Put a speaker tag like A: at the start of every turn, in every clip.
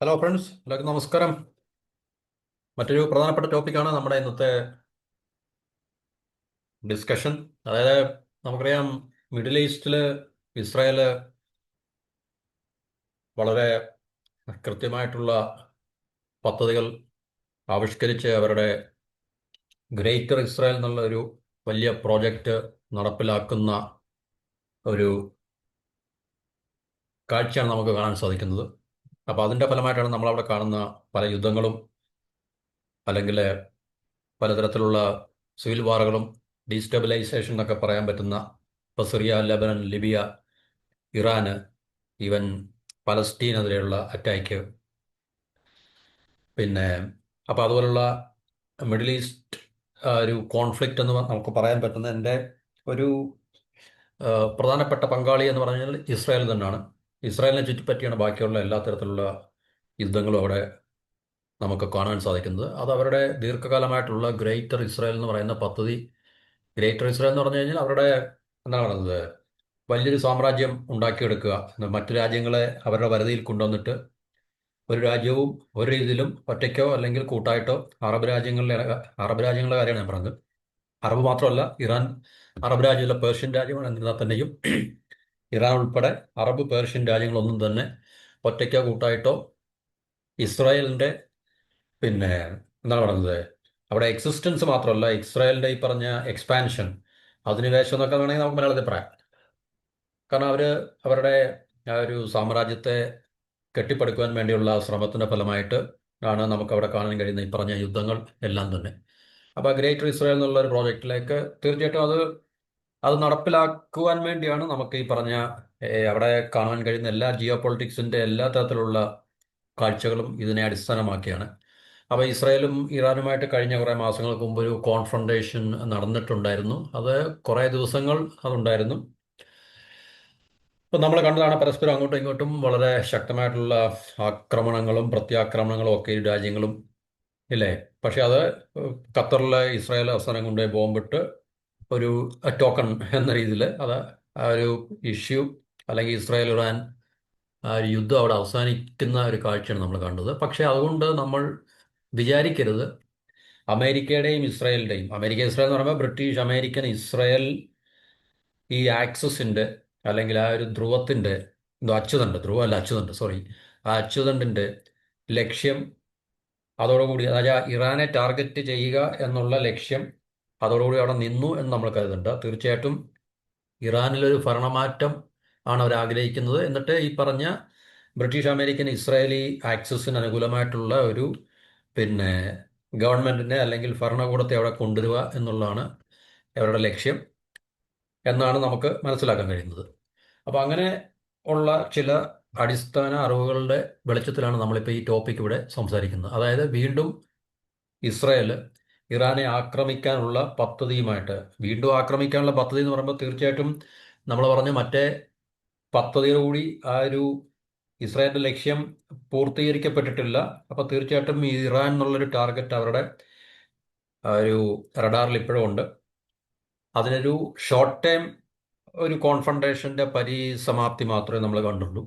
A: Hello friends, എല്ലാവർക്കും നമസ്കാരം. മറ്റൊരു പ്രധാനപ്പെട്ട ടോപ്പിക്കാണ് നമ്മുടെ ഇന്നത്തെ ഡിസ്കഷൻ. അതായത് നമുക്കറിയാം, മിഡിൽ ഈസ്റ്റിൽ ഇസ്രായേൽ വളരെ കൃത്യമായിട്ടുള്ള പദ്ധതികൾ ആവിഷ്കരിച്ച് അവരുടെ ഗ്രേറ്റർ ഇസ്രായേൽ എന്നുള്ള ഒരു വലിയ പ്രോജക്റ്റ് നടപ്പിലാക്കുന്ന ഒരു കാഴ്ചയാണ് നമുക്ക് കാണാൻ സാധിക്കുന്നത്. അപ്പോൾ അതിൻ്റെ ഫലമായിട്ടാണ് നമ്മളവിടെ കാണുന്ന പല യുദ്ധങ്ങളും, അല്ലെങ്കിൽ പലതരത്തിലുള്ള സിവിൽ വാറുകളും, ഡീസ്റ്റെബിലൈസേഷൻ എന്നൊക്കെ പറയാൻ പറ്റുന്ന ഇപ്പോൾ സിറിയ, ലെബനൻ, ലിബിയ, ഇറാന്, ഈവൻ പലസ്തീനെതിരെയുള്ള അറ്റാക്ക്. പിന്നെ അപ്പോൾ അതുപോലുള്ള മിഡിൽ ഈസ്റ്റ് ഒരു കോൺഫ്ലിക്റ്റ് എന്ന് നമുക്ക് പറയാൻ പറ്റുന്നതിൻ്റെ ഒരു പ്രധാനപ്പെട്ട പങ്കാളി എന്ന് പറഞ്ഞാൽ ഇസ്രായേൽ തന്നെയാണ്. ഇസ്രായേലിനെ ചുറ്റിപ്പറ്റിയാണ് ബാക്കിയുള്ള എല്ലാ തരത്തിലുള്ള യുദ്ധങ്ങളും അവിടെ നമുക്ക് കാണാൻ സാധിക്കുന്നത്. അത് അവരുടെ ദീർഘകാലമായിട്ടുള്ള ഗ്രേറ്റർ ഇസ്രായേൽ എന്ന് പറയുന്ന പദ്ധതി. ഗ്രേറ്റർ ഇസ്രായേൽ എന്ന് പറഞ്ഞു കഴിഞ്ഞാൽ അവരുടെ എന്താണ് പറയുന്നത്, വലിയൊരു സാമ്രാജ്യം ഉണ്ടാക്കിയെടുക്കുക, മറ്റു രാജ്യങ്ങളെ അവരുടെ വരുതിയിൽ കൊണ്ടുവന്നിട്ട് ഒരു രാജ്യവും ഒരു രീതിയിലും ഒറ്റയ്ക്കോ അല്ലെങ്കിൽ കൂട്ടായിട്ടോ അറബ് രാജ്യങ്ങളുടെ കാര്യമാണ് ഞാൻ പറഞ്ഞത്. അറബ് മാത്രമല്ല, ഇറാൻ അറബ് രാജ്യമല്ല, പേർഷ്യൻ രാജ്യമാണ്. എന്നിരുന്നാൽ തന്നെയും ഇറാൻ ഉൾപ്പെടെ അറബ് പേർഷ്യൻ രാജ്യങ്ങളൊന്നും തന്നെ ഒറ്റയ്ക്കോ കൂട്ടായിട്ടോ ഇസ്രായേലിൻ്റെ പിന്നെ എന്താണ് പറയുന്നത്, അവിടെ എക്സിസ്റ്റൻസ് മാത്രമല്ല, ഇസ്രായേലിൻ്റെ ഈ പറഞ്ഞ എക്സ്പാൻഷൻ, അധിനിവേശം എന്നൊക്കെ വേണമെങ്കിൽ നമുക്ക് മലയാളത്തിൽ പറയാം. കാരണം അവരുടെ ആ ഒരു സാമ്രാജ്യത്തെ കെട്ടിപ്പടുക്കുവാൻ വേണ്ടിയുള്ള ശ്രമത്തിൻ്റെ ഫലമായിട്ട് ആണ് നമുക്കവിടെ കാണാൻ കഴിയുന്ന ഈ പറഞ്ഞ യുദ്ധങ്ങൾ എല്ലാം തന്നെ. അപ്പോൾ ഗ്രേറ്റർ ഇസ്രായേൽ എന്നുള്ള ഒരു പ്രോജക്റ്റിലേക്ക് തീർച്ചയായിട്ടും അത് നടപ്പിലാക്കുവാൻ വേണ്ടിയാണ് നമുക്ക് ഈ പറഞ്ഞ അവിടെ കാണാൻ കഴിയുന്ന എല്ലാ ജിയോ പൊളിറ്റിക്സിൻ്റെ എല്ലാ തരത്തിലുള്ള കാഴ്ചകളും ഇതിനെ അടിസ്ഥാനമാക്കിയാണ്. അപ്പോൾ ഇസ്രായേലും ഇറാനുമായിട്ട് കഴിഞ്ഞ കുറേ മാസങ്ങൾക്ക് മുമ്പ് ഒരു കോൺഫ്രണ്ടേഷൻ നടന്നിട്ടുണ്ടായിരുന്നു. അത് കുറേ ദിവസങ്ങൾ അതുണ്ടായിരുന്നു. ഇപ്പം നമ്മൾ കണ്ടതാണ്, പരസ്പരം അങ്ങോട്ടും ഇങ്ങോട്ടും വളരെ ശക്തമായിട്ടുള്ള ആക്രമണങ്ങളും പ്രത്യാക്രമണങ്ങളും ഒക്കെ ഈ രാജ്യങ്ങളും ഇല്ലേ. പക്ഷെ അത് ഖത്തറിലെ ഇസ്രായേൽ അവസാനം കൊണ്ട് ബോംബിട്ട് ഒരു ടോക്കൺ എന്ന രീതിയിൽ അത് ആ ഒരു ഇഷ്യൂ, അല്ലെങ്കിൽ ഇസ്രായേൽ ഇറാൻ ആ ഒരു യുദ്ധം അവിടെ അവസാനിക്കുന്ന ഒരു കാഴ്ചയാണ് നമ്മൾ കണ്ടത്. പക്ഷെ അതുകൊണ്ട് നമ്മൾ വിചാരിക്കരുത് അമേരിക്കയുടെയും ഇസ്രായേലിൻ്റെയും, അമേരിക്ക ഇസ്രായേൽ എന്ന് പറയുമ്പോൾ ബ്രിട്ടീഷ് അമേരിക്കൻ ഇസ്രായേൽ ഈ ആക്സിസിൻ്റെ, അല്ലെങ്കിൽ ആ ഒരു ധ്രുവത്തിൻ്റെ, എന്തോ അച്ചുതണ്ട്, ധ്രുവമല്ല അച്ചുതണ്ട്, സോറി, ആ അച്ചുതണ്ടിൻ്റെ ലക്ഷ്യം അതോടുകൂടി, അതായത് ഇറാനെ ടാർഗറ്റ് ചെയ്യുക എന്നുള്ള ലക്ഷ്യം അതോടുകൂടി അവിടെ നിന്നു എന്ന് നമ്മൾ കരുതുന്നുണ്ട്. തീർച്ചയായിട്ടും ഇറാനിലൊരു ഭരണമാറ്റം ആണ് അവർ ആഗ്രഹിക്കുന്നത്. എന്നിട്ട് ഈ പറഞ്ഞ ബ്രിട്ടീഷ് അമേരിക്കൻ ഇസ്രായേലി ആക്സിസിന് അനുകൂലമായിട്ടുള്ള ഒരു പിന്നെ ഗവൺമെൻറ്റിനെ അല്ലെങ്കിൽ ഭരണകൂടത്തെ അവിടെ കൊണ്ടുവരിക എന്നുള്ളതാണ് അവരുടെ ലക്ഷ്യം എന്നാണ് നമുക്ക് മനസ്സിലാക്കാൻ കഴിയുന്നത്. അപ്പോൾ അങ്ങനെ ഉള്ള ചില അടിസ്ഥാന അറിവുകളുടെ വെളിച്ചത്തിലാണ് നമ്മളിപ്പോൾ ഈ ടോപ്പിക് ഇവിടെ സംസാരിക്കുന്നത്. അതായത് വീണ്ടും ഇസ്രായേൽ ഇറാനെ ആക്രമിക്കാനുള്ള പദ്ധതിയുമായിട്ട്, വീണ്ടും ആക്രമിക്കാനുള്ള പദ്ധതി എന്ന് പറയുമ്പോൾ തീർച്ചയായിട്ടും നമ്മൾ പറഞ്ഞ മറ്റേ പദ്ധതിയോടുകൂടി ആ ഒരു ഇസ്രായേലിൻ്റെ ലക്ഷ്യം പൂർത്തീകരിക്കപ്പെട്ടിട്ടില്ല. അപ്പോൾ തീർച്ചയായിട്ടും ഈ ഇറാൻ എന്നുള്ളൊരു ടാർഗറ്റ് അവരുടെ ആ ഒരു റഡാറിൽ ഇപ്പോഴും ഉണ്ട്. അതിനൊരു ഷോർട്ട് ടൈം ഒരു കോൺഫ്രണ്ടേഷൻ്റെ പരിസമാപ്തി മാത്രമേ നമ്മൾ കണ്ടുള്ളൂ.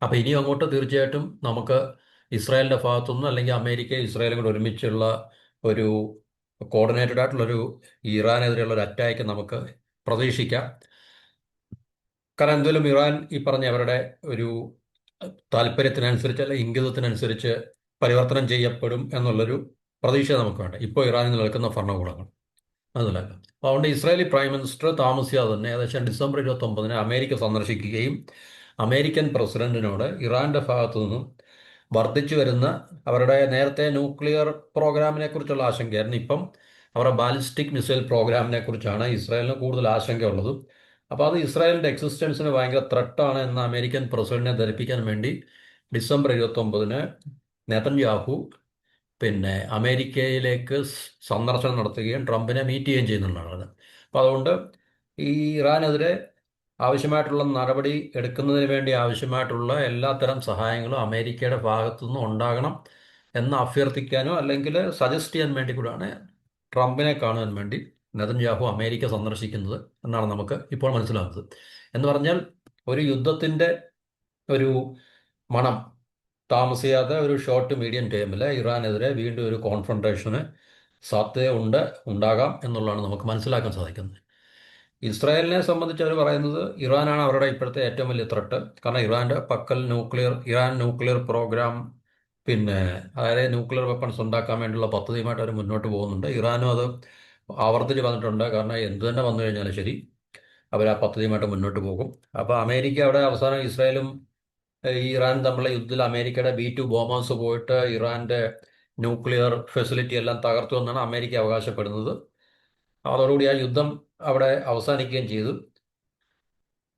A: അപ്പോൾ ഇനി അങ്ങോട്ട് തീർച്ചയായിട്ടും നമുക്ക് ഇസ്രായേലിൻ്റെ ഭാഗത്തുനിന്ന്, അല്ലെങ്കിൽ അമേരിക്കയും ഇസ്രായേലും കൂടെ ഒരുമിച്ചുള്ള ഒരു കോർഡിനേറ്റഡ് ആയിട്ടുള്ളൊരു ഇറാനെതിരെയുള്ള ഒരു അറ്റാക്ക് നമുക്ക് പ്രതീക്ഷിക്കാം. കാരണം എന്തെങ്കിലും ഇറാൻ ഈ പറഞ്ഞ അവരുടെ ഒരു താല്പര്യത്തിനനുസരിച്ച്, അല്ലെങ്കിൽ ഇംഗിതത്തിനനുസരിച്ച് പരിവർത്തനം ചെയ്യപ്പെടും എന്നുള്ളൊരു പ്രതീക്ഷ നമുക്ക് വേണ്ട ഇപ്പോൾ ഇറാനിൽ നിൽക്കുന്ന ഭരണകൂടങ്ങൾ. മനസ്സിലാക്കാം. അപ്പോൾ അതുകൊണ്ട് ഇസ്രായേലി പ്രൈം മിനിസ്റ്റർ താമസിയാതെ തന്നെ ഏകദേശം ഡിസംബർ 29 അമേരിക്ക സന്ദർശിക്കുകയും അമേരിക്കൻ പ്രസിഡന്റിനോട് ഇറാന്റെ ഭാഗത്തു നിന്നും വർദ്ധിച്ചു വരുന്ന അവരുടെ നേരത്തെ ന്യൂക്ലിയർ പ്രോഗ്രാമിനെ കുറിച്ചുള്ള ആശങ്കയായിരുന്നു, ഇപ്പം അവരുടെ ബാലിസ്റ്റിക് മിസൈൽ പ്രോഗ്രാമിനെ കുറിച്ചാണ് ഇസ്രായേലിന് കൂടുതൽ ആശങ്കയുള്ളത്. അപ്പോൾ അത് ഇസ്രായേലിൻ്റെ എക്സിസ്റ്റൻസിന് ഭയങ്കര ത്രെട്ടാണ് എന്ന് അമേരിക്കൻ പ്രസിഡന്റിനെ ധരിപ്പിക്കാൻ വേണ്ടി ഡിസംബർ 29 നെതന്യാഹു അമേരിക്കയിലേക്ക് സന്ദർശനം നടത്തുകയും ട്രംപിനെ മീറ്റ് ചെയ്യുകയും ചെയ്യുന്നുള്ളതാണ്. അപ്പോൾ അതുകൊണ്ട് ഈ ഇറാനെതിരെ ആവശ്യമായിട്ടുള്ള നടപടി എടുക്കുന്നതിന് വേണ്ടി ആവശ്യമായിട്ടുള്ള എല്ലാത്തരം സഹായങ്ങളും അമേരിക്കയുടെ ഭാഗത്തുനിന്ന് ഉണ്ടാകണം എന്ന് അഭ്യർത്ഥിക്കാനോ അല്ലെങ്കിൽ സജസ്റ്റ് ചെയ്യാൻ വേണ്ടി കൂടാണ് ട്രംപിനെ കാണുവാൻ വേണ്ടി നെതന്യാഹു അമേരിക്ക സന്ദർശിക്കുന്നത് എന്നാണ് നമുക്ക് ഇപ്പോൾ മനസ്സിലാകുന്നത്. എന്ന് പറഞ്ഞാൽ ഒരു യുദ്ധത്തിൻ്റെ ഒരു മണം താമസിയാതെ ഒരു ഷോർട്ട് മീഡിയം ടൈമിൽ ഇറാനെതിരെ വീണ്ടും ഒരു കോൺഫ്രണ്ടേഷന് സാധ്യതയുണ്ട്, ഉണ്ടാകാം എന്നുള്ളതാണ് നമുക്ക് മനസ്സിലാക്കാൻ സാധിക്കുന്നത്. ഇസ്രായേലിനെ സംബന്ധിച്ച് അവർ പറയുന്നത് ഇറാനാണ് അവരുടെ ഇപ്പോഴത്തെ ഏറ്റവും വലിയ ത്രട്ട്. കാരണം ഇറാന്റെ പക്കൽ ഇറാൻ ന്യൂക്ലിയർ പ്രോഗ്രാം, പിന്നെ അതായത് ന്യൂക്ലിയർ വെപ്പൺസ് ഉണ്ടാക്കാൻ വേണ്ടിയുള്ള പദ്ധതിയുമായിട്ട് അവർ മുന്നോട്ട് പോകുന്നുണ്ട്. ഇറാനും അത് ആവർത്തിച്ച് പറഞ്ഞിട്ടുണ്ട്. കാരണം എന്തു തന്നെ വന്നു കഴിഞ്ഞാലും ശരി, അവർ ആ പദ്ധതിയുമായിട്ട് മുന്നോട്ട് പോകും. അപ്പോൾ അമേരിക്ക അവിടെ അവസാനം ഇസ്രായേലും ഈ ഇറാൻ തമ്മിലുള്ള യുദ്ധത്തിൽ അമേരിക്കയുടെ B2 ബോംബേഴ്സ് പോയിട്ട് ഇറാന്റെ ന്യൂക്ലിയർ ഫെസിലിറ്റി എല്ലാം തകർത്തു എന്നാണ് അമേരിക്ക അവകാശപ്പെടുന്നത്. അതോടുകൂടി ആ യുദ്ധം അവിടെ അവസാനിക്കുകയും ചെയ്തു.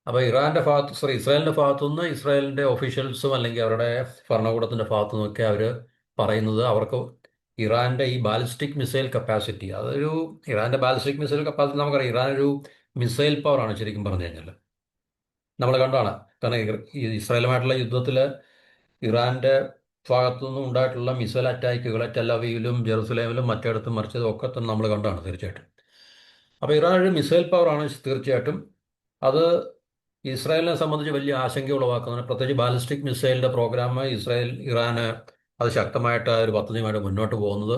A: അപ്പോൾ ഇസ്രായേലിന്റെ ഭാഗത്തുനിന്ന് ഇസ്രായേലിന്റെ ഒഫീഷ്യൽസും അല്ലെങ്കിൽ അവരുടെ ഭരണകൂടത്തിന്റെ ഭാഗത്തു നിന്നൊക്കെ അവർ പറയുന്നത് അവർക്ക് ഇറാന്റെ ഈ ബാലിസ്റ്റിക് മിസൈൽ കപ്പാസിറ്റി, ഇറാന്റെ ബാലിസ്റ്റിക് മിസൈൽ കപ്പാസിറ്റി നമുക്കറിയാം. ഇറാൻ ഒരു മിസൈൽ പവറാണ് ശരിക്കും പറഞ്ഞു കഴിഞ്ഞാൽ. നമ്മൾ കണ്ടാണ്. കാരണം ഈ ഇസ്രായേലുമായിട്ടുള്ള യുദ്ധത്തിൽ ഇറാന്റെ ഭാഗത്തുനിന്നും ഉണ്ടായിട്ടുള്ള മിസൈൽ അറ്റാക്കുകൾ ടെലവീവിലും ജെറുസലേമിലും മറ്റിടത്തും മറിച്ചതും ഒക്കെ തന്നെ നമ്മൾ കണ്ടാണ് തീർച്ചയായിട്ടും. അപ്പോൾ ഇറാൻ ഒരു മിസൈൽ പവറാണ് തീർച്ചയായിട്ടും. അത് ഇസ്രായേലിനെ സംബന്ധിച്ച് വലിയ ആശങ്ക ഉളവാക്കുന്നതാണ്. പ്രത്യേകിച്ച് ബാലിസ്റ്റിക് മിസൈലിന്റെ പ്രോഗ്രാം ഇറാന് അത് ശക്തമായിട്ട് ഒരു പദ്ധതിയുമായിട്ട് മുന്നോട്ട് പോകുന്നത്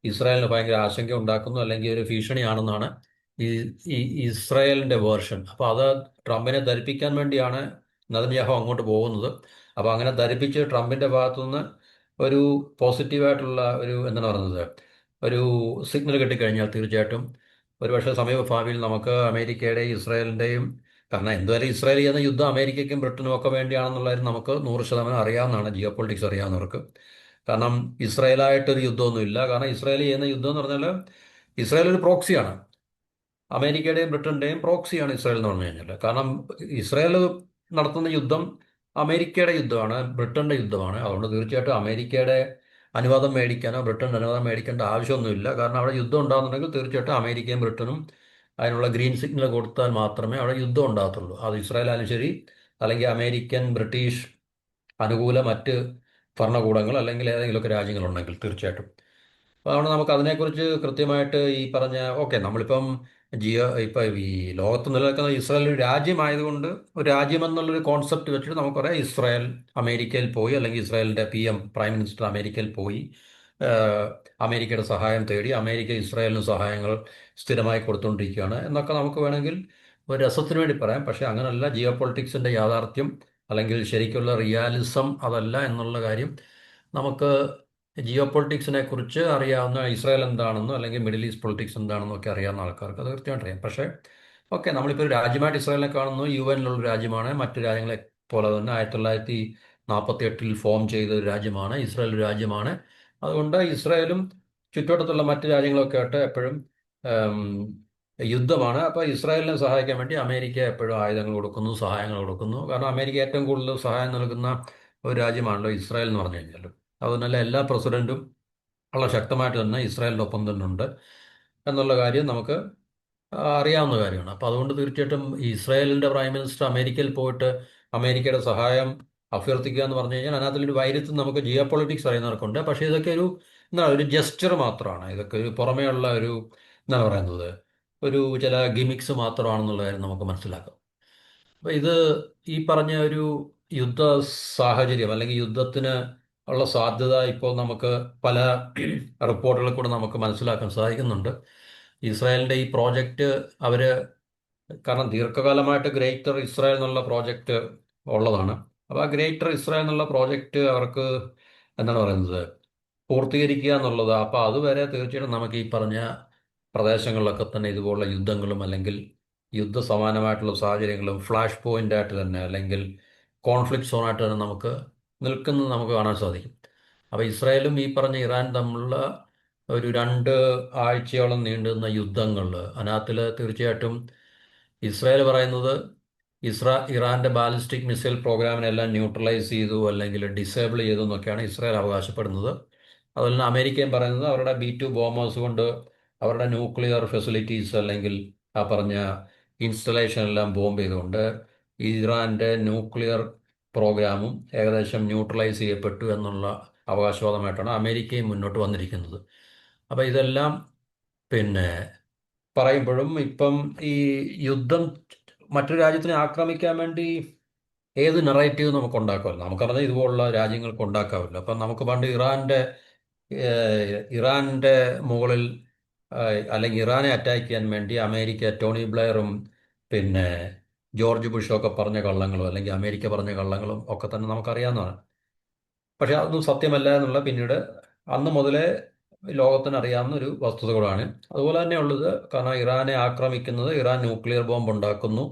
A: ഇസ്രായേലിന് ഭയങ്കര ആശങ്ക ഉണ്ടാക്കുന്നു, അല്ലെങ്കിൽ ഒരു ഭീഷണിയാണെന്നാണ് ഈ ഈ ഇസ്രായേലിന്റെ വേർഷൻ. അപ്പോൾ അത് ട്രംപിനെ ധരിപ്പിക്കാൻ വേണ്ടിയാണ് നെതന്യാഹു അങ്ങോട്ട് പോകുന്നത്. അപ്പോൾ അങ്ങനെ ധരിപ്പിച്ച് ട്രംപിന്റെ ഭാഗത്തുനിന്ന് ഒരു പോസിറ്റീവായിട്ടുള്ള ഒരു എന്താണ് പറയുന്നത്, ഒരു സിഗ്നൽ കിട്ടിക്കഴിഞ്ഞാൽ തീർച്ചയായിട്ടും ഒരുപക്ഷെ സമീപ ഭാവിയിൽ നമുക്ക് അമേരിക്കയുടെയും ഇസ്രായേലിന്റെയും, കാരണം എന്തുവരെ ഇസ്രായേൽ ചെയ്യുന്ന യുദ്ധം അമേരിക്കയ്ക്കും ബ്രിട്ടനും ഒക്കെ വേണ്ടിയാണെന്നുള്ളത് നമുക്ക് 100% അറിയാവുന്നതാണ്, ജിയോ പൊളിറ്റിക്സ് അറിയാവുന്നവർക്ക്. കാരണം ഇസ്രായേലായിട്ടൊരു യുദ്ധമൊന്നുമില്ല. കാരണം ഇസ്രായേൽ ചെയ്യുന്ന യുദ്ധം എന്ന് പറഞ്ഞാൽ ഇസ്രായേൽ ഒരു പ്രോക്സിയാണ്. അമേരിക്കയുടെയും ബ്രിട്ടന്റെയും പ്രോക്സിയാണ് ഇസ്രായേൽ എന്ന് പറഞ്ഞു കഴിഞ്ഞാൽ. കാരണം ഇസ്രായേൽ നടത്തുന്ന യുദ്ധം അമേരിക്കയുടെ യുദ്ധമാണ്, ബ്രിട്ടന്റെ യുദ്ധമാണ്. അതുകൊണ്ട് തീർച്ചയായിട്ടും അമേരിക്കയുടെ അനുവാദം മേടിക്കാനോ ബ്രിട്ടന്റെ അനുവാദം മേടിക്കേണ്ട ആവശ്യമൊന്നുമില്ല. കാരണം അവിടെ യുദ്ധം ഉണ്ടാകുന്നുണ്ടെങ്കിൽ തീർച്ചയായിട്ടും അമേരിക്കയും ബ്രിട്ടനും അതിനുള്ള ഗ്രീൻ സിഗ്നൽ കൊടുത്താൽ മാത്രമേ അവിടെ യുദ്ധം ഉണ്ടാകത്തുള്ളൂ. അത് ഇസ്രായേൽ ആയാലും ശരി, അല്ലെങ്കിൽ അമേരിക്കൻ ബ്രിട്ടീഷ് അനുകൂല മറ്റ് ഭരണകൂടങ്ങൾ അല്ലെങ്കിൽ ഏതെങ്കിലുമൊക്കെ രാജ്യങ്ങളുണ്ടെങ്കിൽ തീർച്ചയായിട്ടും. അപ്പോൾ അതുകൊണ്ട് നമുക്ക് അതിനെക്കുറിച്ച് കൃത്യമായിട്ട് ഈ പറഞ്ഞ ഓക്കെ, നമ്മളിപ്പം ഇപ്പം ഈ ലോകത്ത് നിലനിൽക്കുന്ന ഇസ്രായേൽ ഒരു രാജ്യമായതുകൊണ്ട് ഒരു രാജ്യമെന്നുള്ളൊരു കോൺസെപ്റ്റ് വെച്ചിട്ട് നമുക്കറിയാം ഇസ്രായേൽ അമേരിക്കയിൽ പോയി, അല്ലെങ്കിൽ ഇസ്രായേലിൻ്റെ പ്രൈം മിനിസ്റ്റർ അമേരിക്കയിൽ പോയി ആഹ്, അമേരിക്കയുടെ സഹായം തേടി അമേരിക്ക ഇസ്രായേലിന് സഹായങ്ങൾ സ്ഥിരമായി കൊടുത്തുകൊണ്ടിരിക്കുകയാണ് എന്നൊക്കെ നമുക്ക് വേണമെങ്കിൽ ഒരു രസത്തിന് വേണ്ടി പറയാം. പക്ഷേ അങ്ങനല്ല ജിയോ പൊളിറ്റിക്സിൻ്റെ യാഥാർത്ഥ്യം, അല്ലെങ്കിൽ ശരിക്കുള്ള റിയാലിസം അതല്ല എന്നുള്ള കാര്യം നമുക്ക് ജിയോ പൊളിറ്റിക്സിനെ കുറിച്ച് അറിയാവുന്ന, ഇസ്രായേൽ എന്താണെന്നോ അല്ലെങ്കിൽ മിഡിൽ ഈസ്റ്റ് പൊളിറ്റിക്സ് എന്താണെന്നോ ഒക്കെ അറിയാവുന്ന ആൾക്കാർക്ക് അത് കൃത്യമായിട്ട് അറിയാം. പക്ഷേ ഓക്കെ, നമ്മളിപ്പോൾ ഒരു രാജ്യമായിട്ട് ഇസ്രായേലിനെ കാണുന്നു, UN-ലുള്ള രാജ്യമാണ്. മറ്റു രാജ്യങ്ങളെ പോലെ തന്നെ 1948 ഫോം ചെയ്ത ഒരു രാജ്യമാണ് ഇസ്രായേൽ, ഒരു രാജ്യമാണ്. അതുകൊണ്ട് ഇസ്രായേലും ചുറ്റുവട്ടത്തുള്ള മറ്റു രാജ്യങ്ങളൊക്കെ ആയിട്ട് എപ്പോഴും ഉം, യുദ്ധമാണ്. അപ്പോൾ ഇസ്രായേലിനെ സഹായിക്കാൻ വേണ്ടി അമേരിക്ക എപ്പോഴും ആയുധങ്ങൾ കൊടുക്കുന്നു, സഹായങ്ങൾ കൊടുക്കുന്നു. കാരണം അമേരിക്ക ഏറ്റവും കൂടുതൽ സഹായം നൽകുന്ന ഒരു രാജ്യമാണല്ലോ ഇസ്രായേൽ എന്ന് പറഞ്ഞു കഴിഞ്ഞാൽ. അതുകൊണ്ടല്ല എല്ലാ പ്രസിഡന്റും വളരെ ശക്തമായിട്ട് തന്നെ ഇസ്രായേലിനൊപ്പം തന്നെ ഉണ്ട് എന്നുള്ള കാര്യം നമുക്ക് അറിയാവുന്ന കാര്യമാണ്. അപ്പോൾ അതുകൊണ്ട് തീർച്ചയായിട്ടും ഈ ഇസ്രായേലിന്റെ പ്രൈം മിനിസ്റ്റർ അമേരിക്കയിൽ പോയിട്ട് അമേരിക്കയുടെ സഹായം അഭ്യർത്ഥിക്കുക എന്ന് പറഞ്ഞു കഴിഞ്ഞാൽ അതിനകത്തൊരു വൈരുദ്ധ്യം നമുക്ക് ജിയോ പൊളിറ്റിക്സ് അറിയുന്നവർക്കുണ്ട്. പക്ഷേ ഇതൊക്കെ ഒരു ജസ്റ്റർ മാത്രമാണ്. ഇതൊക്കെ ഒരു പുറമേയുള്ള എന്താണ് പറയുന്നത്, ചില ഗിമിക്സ് മാത്രമാണെന്നുള്ള കാര്യം നമുക്ക് മനസ്സിലാക്കാം. അപ്പോൾ ഈ പറഞ്ഞ ഒരു യുദ്ധ സാഹചര്യം അല്ലെങ്കിൽ യുദ്ധത്തിന് ഉള്ള സാധ്യത ഇപ്പോൾ നമുക്ക് പല റിപ്പോർട്ടുകളിൽ കൂടെ നമുക്ക് മനസ്സിലാക്കാൻ സാധിക്കുന്നുണ്ട്. ഇസ്രായേലിന്റെ ഈ പ്രോജക്റ്റ് അവര്, കാരണം ദീർഘകാലമായിട്ട് ഗ്രേറ്റർ ഇസ്രായേൽ എന്നുള്ള പ്രോജക്റ്റ് ഉള്ളതാണ്. അപ്പോൾ ആ ഗ്രേറ്റർ ഇസ്രായേൽ എന്നുള്ള പ്രോജക്റ്റ് അവർക്ക് എന്താണ് പറയുന്നത്, പൂർത്തീകരിക്കുക എന്നുള്ളത്. അപ്പോൾ അതുവരെ തീർച്ചയായിട്ടും നമുക്ക് ഈ പറഞ്ഞ പ്രദേശങ്ങളിലൊക്കെ തന്നെ ഇതുപോലുള്ള യുദ്ധങ്ങളും അല്ലെങ്കിൽ യുദ്ധസമാനമായിട്ടുള്ള സാഹചര്യങ്ങളും ഫ്ലാഷ് പോയിന്റ് ആയിട്ട് തന്നെ അല്ലെങ്കിൽ കോൺഫ്ലിക്റ്റ് സോണായിട്ട് തന്നെ നമുക്ക് നിൽക്കുന്നത് നമുക്ക് കാണാൻ സാധിക്കും. അപ്പോൾ ഇസ്രായേലും ഈ പറഞ്ഞ ഇറാൻ തമ്മിലുള്ള ഒരു 2 ആഴ്ചയോളം നീണ്ടുന്ന യുദ്ധങ്ങൾ, അതിനകത്തിൽ തീർച്ചയായിട്ടും ഇസ്രായേൽ പറയുന്നത് ഇറാന്റെ ബാലിസ്റ്റിക് മിസൈൽ പ്രോഗ്രാമിനെല്ലാം ന്യൂട്രലൈസ് ചെയ്തു അല്ലെങ്കിൽ ഡിസേബിൾ ചെയ്തു എന്നൊക്കെയാണ് ഇസ്രായേൽ അവകാശപ്പെടുന്നത്. അതുപോലെ തന്നെ അമേരിക്കയും പറയുന്നത് അവരുടെ B2 ബോംബേഴ്സ് കൊണ്ട് അവരുടെ ന്യൂക്ലിയർ ഫെസിലിറ്റീസ് അല്ലെങ്കിൽ ആ പറഞ്ഞ ഇൻസ്റ്റലേഷൻ എല്ലാം ബോംബ് ചെയ്തുകൊണ്ട് ഇറാന്റെ ന്യൂക്ലിയർ പ്രോഗ്രാമും ഏകദേശം ന്യൂട്രലൈസ് ചെയ്യപ്പെട്ടു എന്നുള്ള അവകാശവാദമായിട്ടാണ് അമേരിക്കയും മുന്നോട്ട് വന്നിരിക്കുന്നത്. അപ്പോൾ ഇതെല്ലാം പിന്നെ പറയുമ്പോഴും ഇപ്പം ഈ യുദ്ധം മറ്റൊരു രാജ്യത്തിനെ ആക്രമിക്കാൻ വേണ്ടി ഏത് നെറേറ്റീവ് നമുക്ക് ഉണ്ടാക്കാമല്ലോ. നമുക്കറിയാം ഇതുപോലുള്ള രാജ്യങ്ങൾക്ക് ഉണ്ടാക്കാമല്ലോ. അപ്പം നമുക്ക് പണ്ട് ഇറാന്റെ മുകളിൽ അല്ലെങ്കിൽ ഇറാനെ അറ്റാക്ക് ചെയ്യാൻ വേണ്ടി അമേരിക്ക ടോണി ബ്ലെയറും പിന്നെ ജോർജ് ബുഷും ഒക്കെ പറഞ്ഞ കള്ളങ്ങളും അല്ലെങ്കിൽ അമേരിക്ക പറഞ്ഞ കള്ളങ്ങളും ഒക്കെ തന്നെ നമുക്കറിയാവുന്നതാണ്. പക്ഷെ അതൊന്നും സത്യമല്ല എന്നുള്ള പിന്നീട് അന്ന് മുതലേ ലോകത്തിന് അറിയാവുന്ന ഒരു വസ്തുതകളാണ്. അതുപോലെ തന്നെ ഉള്ളത്, കാരണം ഇറാനെ ആക്രമിക്കുന്നത്, ഇറാൻ ന്യൂക്ലിയർ ബോംബ് ഉണ്ടാക്കുന്നു,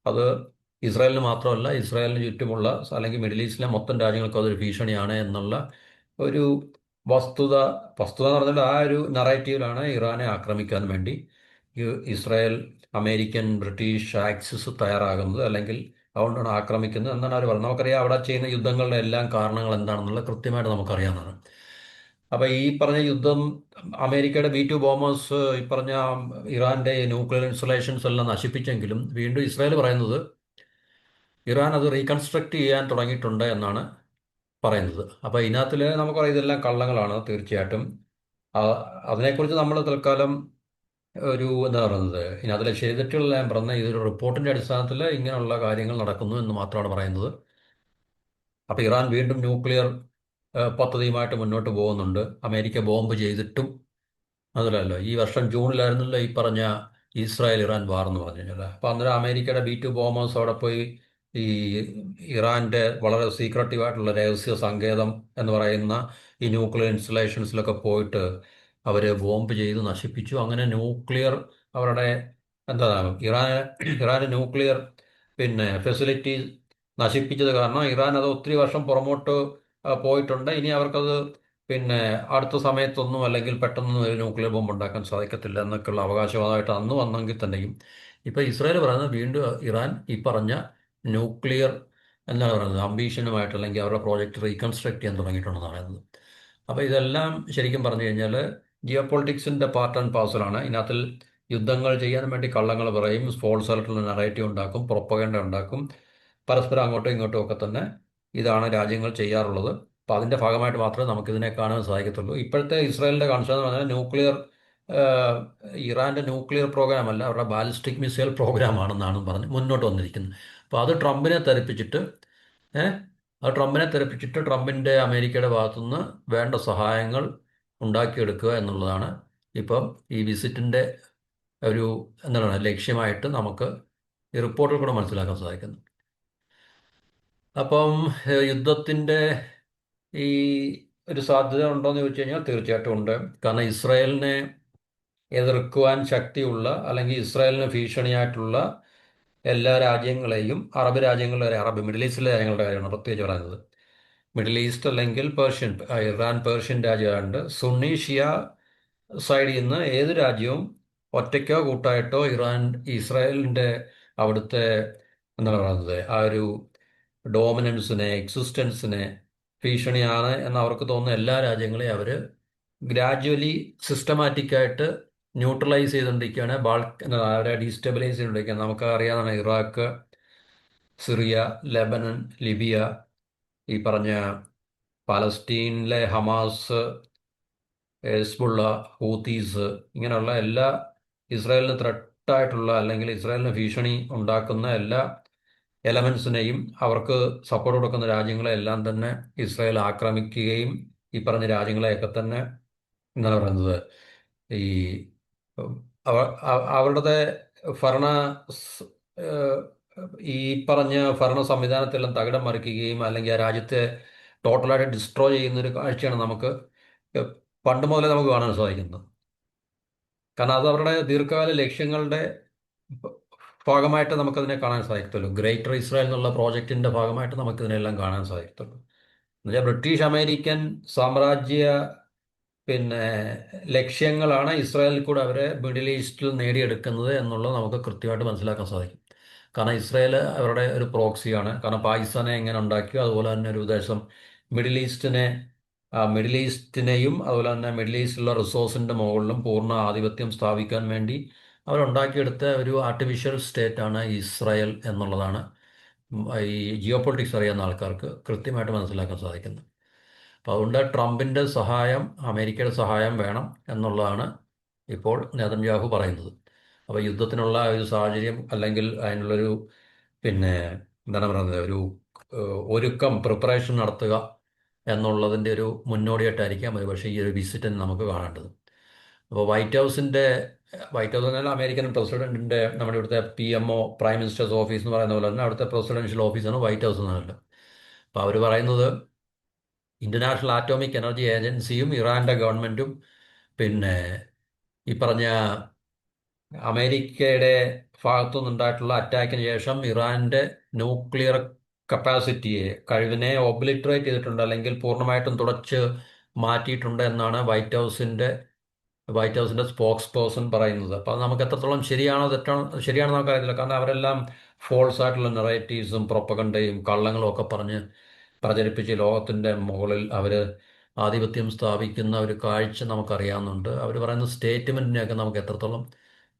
A: അത് ഇസ്രായേലിന് മാത്രമല്ല ഇസ്രായേലിന് ചുറ്റുമുള്ള അല്ലെങ്കിൽ മിഡിൽ ഈസ്റ്റിലെ മൊത്തം രാജ്യങ്ങൾക്കും അതൊരു ഭീഷണിയാണ് എന്നുള്ള ഒരു വസ്തുത വസ്തുത എന്ന് പറഞ്ഞാൽ ആ ഒരു നറേറ്റീവിലാണ് ഇറാനെ ആക്രമിക്കാൻ വേണ്ടി ഇസ്രായേൽ, അമേരിക്കൻ, ബ്രിട്ടീഷ് ആക്സിസ് തയ്യാറാകുന്നത്, അല്ലെങ്കിൽ അതുകൊണ്ടാണ് ആക്രമിക്കുന്നത് എന്നാണ് അവർ പറയുന്നത്. നമുക്കറിയാം അവിടെ ചെയ്യുന്ന യുദ്ധങ്ങളുടെ എല്ലാം കാരണങ്ങൾ എന്താണെന്നുള്ളത് കൃത്യമായിട്ട് നമുക്കറിയാവുന്നതാണ്. അപ്പോൾ ഈ പറഞ്ഞ യുദ്ധം, അമേരിക്കയുടെ B2 ബോംബേഴ്സ് ഈ പറഞ്ഞ ഇറാന്റെ ന്യൂക്ലിയർ ഇൻസ്റ്റലേഷൻസ് എല്ലാം നശിപ്പിച്ചെങ്കിലും വീണ്ടും ഇസ്രായേൽ പറയുന്നത് ഇറാൻ അത് റീകൺസ്ട്രക്ട് ചെയ്യാൻ തുടങ്ങിയിട്ടുണ്ട് എന്നാണ് പറയുന്നത്. അപ്പോൾ ഇതിനകത്തിൽ നമുക്കറിയാം ഇതെല്ലാം കള്ളങ്ങളാണ് തീർച്ചയായിട്ടും. ആ, അതിനെക്കുറിച്ച് നമ്മൾ തൽക്കാലം ഒരു എന്താ പറയുന്നത്, ഇനി അതിലെ ചെയ്തിട്ടുള്ള ഞാൻ പറഞ്ഞ ഇതൊരു റിപ്പോർട്ടിന്റെ അടിസ്ഥാനത്തിൽ ഇങ്ങനെയുള്ള കാര്യങ്ങൾ നടക്കുന്നു എന്ന് മാത്രമാണ് പറയുന്നത്. അപ്പോൾ ഇറാൻ വീണ്ടും ന്യൂക്ലിയർ പദ്ധതിയുമായിട്ട് മുന്നോട്ട് പോകുന്നുണ്ട്. അമേരിക്ക ബോംബ് ചെയ്തിട്ടും അതല്ലല്ലോ, ഈ വർഷം ജൂണിലായിരുന്നല്ലോ ഈ പറഞ്ഞ ഇസ്രായേൽ ഇറാൻ വാർ എന്ന് പറഞ്ഞു കഴിഞ്ഞാൽ. അപ്പോൾ അന്നേരം അമേരിക്കയുടെ B2 ബോംബേഴ്സ് അവിടെ പോയി ഈ ഇറാന്റെ വളരെ സീക്രട്ടീവ് ആയിട്ടുള്ള രഹസ്യ സങ്കേതം എന്ന് പറയുന്ന ഈ ന്യൂക്ലിയർ ഇൻസ്റ്റലേഷൻസിലൊക്കെ പോയിട്ട് അവർ ബോംബ് ചെയ്ത് നശിപ്പിച്ചു. അങ്ങനെ ന്യൂക്ലിയർ അവരുടെ എന്താ ഇറാന്റെ ന്യൂക്ലിയർ ഫെസിലിറ്റി നശിപ്പിച്ചത് കാരണം ഇറാൻ അത് ഒത്തിരി വർഷം പുറമോട്ട് പോയിട്ടുണ്ട്. ഇനി അവർക്കത് അടുത്ത സമയത്തൊന്നും അല്ലെങ്കിൽ പെട്ടെന്നൊന്നും ഒരു ന്യൂക്ലിയർ ബോംബ് ഉണ്ടാക്കാൻ സാധിക്കത്തില്ല എന്നൊക്കെയുള്ള അവകാശവാദമായിട്ട് അന്ന് വന്നെങ്കിൽ തന്നെയും ഇപ്പോൾ ഇസ്രായേൽ പറയുന്നത് വീണ്ടും ഇറാൻ ഈ പറഞ്ഞ ന്യൂക്ലിയർ എന്താണ് പറയുന്നത് അംബീഷനുമായിട്ട് അല്ലെങ്കിൽ അവരുടെ പ്രോജക്റ്റ് റീകൺസ്ട്രക്ട് ചെയ്യാൻ തുടങ്ങിയിട്ടുണ്ടെന്നാണ് പറയുന്നത്. അപ്പോൾ ഇതെല്ലാം ശരിക്കും പറഞ്ഞു കഴിഞ്ഞാൽ ജിയോ പൊളിറ്റിക്സിൻ്റെ പാർട്ട് ആൻഡ് പാർസലാണ്. ഇതിനകത്തിൽ യുദ്ധങ്ങൾ ചെയ്യാൻ വേണ്ടി കള്ളങ്ങൾ പറയും, ഫോൾസ് ആയിട്ടുള്ള നറേറ്റീവ് ഉണ്ടാക്കും, പ്രൊപ്പഗൻഡ ഉണ്ടാക്കും, പരസ്പരം അങ്ങോട്ടും ഇങ്ങോട്ടും ഒക്കെ തന്നെ ഇതാണ് രാജ്യങ്ങൾ ചെയ്യാറുള്ളത്. അപ്പോൾ അതിൻ്റെ ഭാഗമായിട്ട് മാത്രമേ നമുക്കിതിനെ കാണാൻ സാധിക്കത്തുള്ളൂ. ഇപ്പോഴത്തെ ഇസ്രായേലിൻ്റെ കൺസേൺ എന്ന് പറഞ്ഞാൽ ഇറാൻ്റെ ന്യൂക്ലിയർ പ്രോഗ്രാം അല്ല, അവരുടെ ബാലിസ്റ്റിക് മിസൈൽ പ്രോഗ്രാം ആണെന്നാണ് പറഞ്ഞ് മുന്നോട്ട് വന്നിരിക്കുന്നത്. അപ്പോൾ അത് ട്രംപിനെ തെറിപ്പിച്ചിട്ട് ഏഹ് അത് ട്രംപിനെ തെറിപ്പിച്ചിട്ട് ട്രംപിൻ്റെ അമേരിക്കയുടെ ഭാഗത്തുനിന്ന് വേണ്ട സഹായങ്ങൾ ഉണ്ടാക്കിയെടുക്കുക എന്നുള്ളതാണ് ഇപ്പം ഈ വിസിറ്റിൻ്റെ ഒരു എന്താണ് ലക്ഷ്യമായിട്ട് നമുക്ക് ഈ റിപ്പോർട്ടിൽ കൂടെ മനസ്സിലാക്കാൻ സാധിക്കുന്നു. അപ്പം യുദ്ധത്തിൻ്റെ ഈ ഒരു സാധ്യത ഉണ്ടോയെന്ന് ചോദിച്ചു കഴിഞ്ഞാൽ തീർച്ചയായിട്ടും ഉണ്ട്. കാരണം ഇസ്രായേലിനെ എതിർക്കുവാൻ ശക്തിയുള്ള അല്ലെങ്കിൽ ഇസ്രായേലിന് ഭീഷണിയായിട്ടുള്ള എല്ലാ രാജ്യങ്ങളെയും, അറബ് രാജ്യങ്ങളുടെ, മിഡിൽ ഈസ്റ്റിലെ രാജ്യങ്ങളുടെ കാര്യമാണ് പ്രത്യേകിച്ച് പറയുന്നത്. മിഡിൽ ഈസ്റ്റ് അല്ലെങ്കിൽ ഇറാൻ പേർഷ്യൻ രാജ്യമുണ്ട്. സുന്നി ഷിയ സൈഡിൽ നിന്ന് ഏത് രാജ്യവും ഒറ്റയ്ക്കോ കൂട്ടായിട്ടോ ഇസ്രായേലിൻ്റെ അവിടുത്തെ എന്താണ് പറയുന്നത് ആ ഒരു ഡോമിനൻസിനെ, എക്സിസ്റ്റൻസിനെ ഭീഷണിയാണ് എന്ന് അവർക്ക് തോന്നുന്ന എല്ലാ രാജ്യങ്ങളെയും അവർ ഗ്രാജുവലി സിസ്റ്റമാറ്റിക്കായിട്ട് ന്യൂട്രലൈസ് ചെയ്തുകൊണ്ടിരിക്കുകയാണ്. അവരെ ഡീസ്റ്റെബിലൈസ് ചെയ്തുകൊണ്ടിരിക്കുകയാണ്. നമുക്ക് അറിയാവുന്നതാണ് ഇറാഖ്, സിറിയ, ലെബനൻ, ലിബിയ, ഈ പറഞ്ഞ പാലസ്തീനിലെ ഹമാസ്, ഹെസ്ബുള്ള, ഹൂത്തീസ്, ഇങ്ങനെയുള്ള എല്ലാ ഇസ്രായേലിന് ത്രെട്ടായിട്ടുള്ള അല്ലെങ്കിൽ ഇസ്രായേലിന് ഭീഷണി ഉണ്ടാക്കുന്ന എല്ലാ എലമെൻസിനെയും അവർക്ക് സപ്പോർട്ട് കൊടുക്കുന്ന രാജ്യങ്ങളെല്ലാം തന്നെ ഇസ്രായേൽ ആക്രമിക്കുകയും ഈ പറഞ്ഞ രാജ്യങ്ങളെയൊക്കെ തന്നെ എന്താണ് പറയുന്നത് ഈ അവരുടെ ഭരണ സ്- ഏഹ് ഈ പറഞ്ഞ ഭരണ സംവിധാനത്തെല്ലാം തകിടം മറിക്കുകയും അല്ലെങ്കിൽ ആ രാജ്യത്തെ ടോട്ടലായിട്ട് ഡിസ്ട്രോയ് ചെയ്യുന്ന ഒരു കാഴ്ചയാണ് നമുക്ക് പണ്ട് മുതലേ നമുക്ക് കാണാൻ സാധിക്കുന്നത്. കാരണം അത് അവരുടെ ദീർഘകാല ലക്ഷ്യങ്ങളുടെ ഭാഗമായിട്ട് നമുക്കതിനെ കാണാൻ സാധിക്കത്തുള്ളൂ. ഗ്രേറ്റർ ഇസ്രായേൽ എന്നുള്ള പ്രോജക്റ്റിന്റെ ഭാഗമായിട്ട് നമുക്കിതിനെല്ലാം കാണാൻ സാധിക്കത്തുള്ളൂ. എന്നുവെച്ചാൽ ബ്രിട്ടീഷ് അമേരിക്കൻ സാമ്രാജ്യ പിന്നെ ലക്ഷ്യങ്ങളാണ് ഇസ്രായേലിൽ കൂടെ അവരെ മിഡിൽ ഈസ്റ്റിൽ നേടിയെടുക്കുന്നത് എന്നുള്ളത് നമുക്ക് കൃത്യമായിട്ട് മനസ്സിലാക്കാൻ സാധിക്കും. കാരണം ഇസ്രായേൽ അവരുടെ ഒരു പ്രോക്സിയാണ്. കാരണം പാകിസ്ഥാനെ എങ്ങനെ ഉണ്ടാക്കിയോ അതുപോലെ തന്നെ ഒരു ഉദ്ദേശം മിഡിൽ ഈസ്റ്റിനെ മിഡിൽ ഈസ്റ്റിനെയും അതുപോലെ തന്നെ മിഡിൽ ഈസ്റ്റിലുള്ള റിസോഴ്സിൻ്റെ മുകളിലും പൂർണ്ണ ആധിപത്യം സ്ഥാപിക്കാൻ വേണ്ടി അവരുണ്ടാക്കിയെടുത്ത ഒരു ആർട്ടിഫിഷ്യൽ സ്റ്റേറ്റാണ് ഇസ്രായേൽ എന്നുള്ളതാണ് ഈ ജിയോ പൊളിറ്റിക്സ് അറിയാവുന്ന ആൾക്കാർക്ക് കൃത്യമായിട്ട് മനസ്സിലാക്കാൻ സാധിക്കുന്നത്. അപ്പോൾ അതുകൊണ്ട് ട്രംപിൻ്റെ സഹായം, അമേരിക്കയുടെ സഹായം വേണം എന്നുള്ളതാണ് ഇപ്പോൾ നെതന്യാഹു പറയുന്നത്. അപ്പോൾ യുദ്ധത്തിനുള്ള ഒരു സാഹചര്യം അല്ലെങ്കിൽ അതിനുള്ളൊരു പിന്നെ എന്താണ് പറയുന്നത് ഒരു ഒരുക്കം പ്രിപ്പറേഷൻ നടത്തുക എന്നുള്ളതിൻ്റെ ഒരു മുന്നോടിയായിട്ടായിരിക്കാം ഒരു പക്ഷേ ഈ ഒരു വിസിറ്റ് നമുക്ക് കാണേണ്ടത്. അപ്പോൾ വൈറ്റ് ഹൗസ് എന്നാൽ അമേരിക്കൻ പ്രസിഡന്റിൻ്റെ നമ്മുടെ ഇവിടുത്തെ PMO പ്രൈം മിനിസ്റ്റേഴ്സ് ഓഫീസ് എന്ന് പറയുന്ന പോലെ തന്നെ അവിടുത്തെ പ്രസിഡൻഷ്യൽ ഓഫീസാണ് വൈറ്റ് ഹൗസ് എന്നല്ല. അപ്പോൾ അവർ പറയുന്നത് ഇന്റർനാഷണൽ ആറ്റോമിക് എനർജി ഏജൻസിയും ഇറാന്റെ ഗവൺമെന്റും പിന്നെ ഈ പറഞ്ഞ അമേരിക്കയുടെ ഭാഗത്തു നിന്നുണ്ടായിട്ടുള്ള അറ്റാക്കിന് ശേഷം ഇറാന്റെ ന്യൂക്ലിയർ കപ്പാസിറ്റിയെ കഴിവിനെ ഒബ്ലിറ്ററേറ്റ് ചെയ്തിട്ടുണ്ട്, അല്ലെങ്കിൽ പൂർണ്ണമായിട്ടും തുടച്ച് മാറ്റിയിട്ടുണ്ട് എന്നാണ് വൈറ്റ് ഹൗസിന്റെ സ്പോക്സ് പേഴ്സൺ പറയുന്നത്. അപ്പോൾ അത് നമുക്ക് എത്രത്തോളം ശരിയാണോ തെറ്റാണോ, ശരിയാണെന്ന് നമുക്കറിയത്തില്ല. കാരണം അവരെല്ലാം ഫോൾസ് ആയിട്ടുള്ള നെറേറ്റീവ്സും പ്രൊപ്പഗണ്ടയും കള്ളങ്ങളും ഒക്കെ പറഞ്ഞ് പ്രചരിപ്പിച്ച് ലോകത്തിന്റെ മുകളിൽ അവർ ആധിപത്യം സ്ഥാപിക്കുന്ന ഒരു കാഴ്ച നമുക്കറിയാവുന്നുണ്ട്. അവർ പറയുന്ന സ്റ്റേറ്റ്മെന്റിനെയൊക്കെ നമുക്ക് എത്രത്തോളം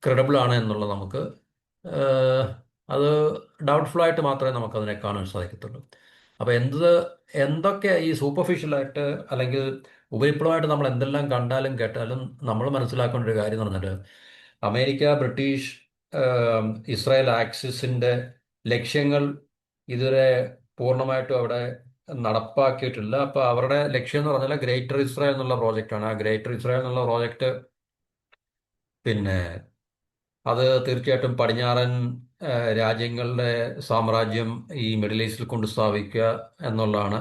A: ക്രെഡിബിൾ ആണ് എന്നുള്ളത് നമുക്ക് ഏഹ്, അത് ഡൗട്ട്ഫുൾ ആയിട്ട് മാത്രമേ നമുക്കതിനെ കാണാൻ സാധിക്കത്തുള്ളൂ. അപ്പോൾ എന്തൊക്കെ ഈ സൂപ്പർഫിഷ്യലായിട്ട് അല്ലെങ്കിൽ ഉപരിപ്ലവമായിട്ട് നമ്മൾ എന്തെല്ലാം കണ്ടാലും കേട്ടാലും നമ്മൾ മനസ്സിലാക്കേണ്ട ഒരു കാര്യം എന്ന് പറഞ്ഞാൽ അമേരിക്ക, ബ്രിട്ടീഷ്, ഇസ്രായേൽ ആക്സിസിന്റെ ലക്ഷ്യങ്ങൾ ഇതുവരെ പൂർണ്ണമായിട്ടും അവിടെ നടപ്പാക്കിയിട്ടില്ല. അപ്പോൾ അവരുടെ ലക്ഷ്യം എന്ന് പറഞ്ഞാൽ ഗ്രേറ്റർ ഇസ്രായേൽ എന്നുള്ള പ്രോജക്റ്റാണ്. ആ ഗ്രേറ്റർ ഇസ്രായേൽ എന്നുള്ള പ്രോജക്റ്റ് പിന്നെ അത് തീർച്ചയായിട്ടും പടിഞ്ഞാറൻ രാജ്യങ്ങളുടെ സാമ്രാജ്യം ഈ മിഡിൽ ഈസ്റ്റിൽ കൊണ്ട് സ്ഥാപിക്കുക എന്നുള്ളതാണ്.